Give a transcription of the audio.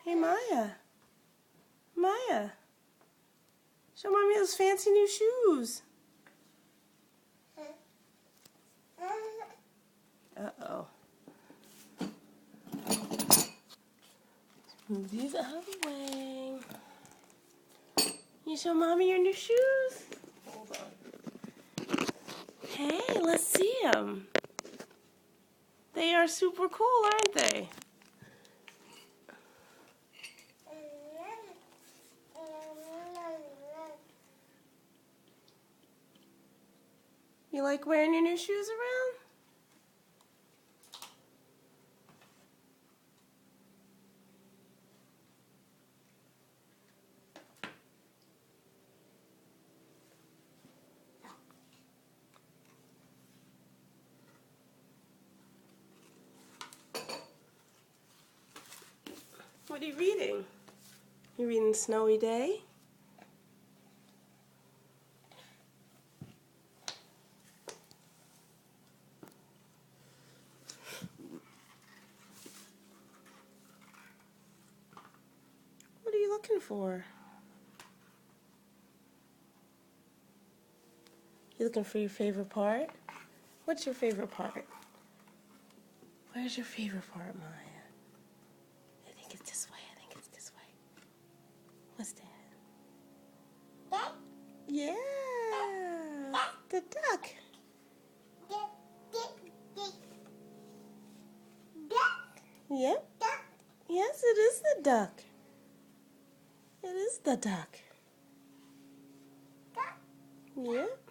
Hey, Maya. Maya. Show Mommy those fancy new shoes. Uh-oh. Move these out of the way. You show Mommy your new shoes? Hold on. Hey, let's see them. They are super cool, aren't they? You like wearing your new shoes around? What are you reading? You reading Snowy Day? What are you looking for? You looking for your favorite part? What's your favorite part? Where's your favorite part, Maya? I think it's this way. I think it's this way. What's that? Duck. Yeah, the duck. Duck. Yep. Duck. Yes, it is the duck. It is the duck. Duck. Yep.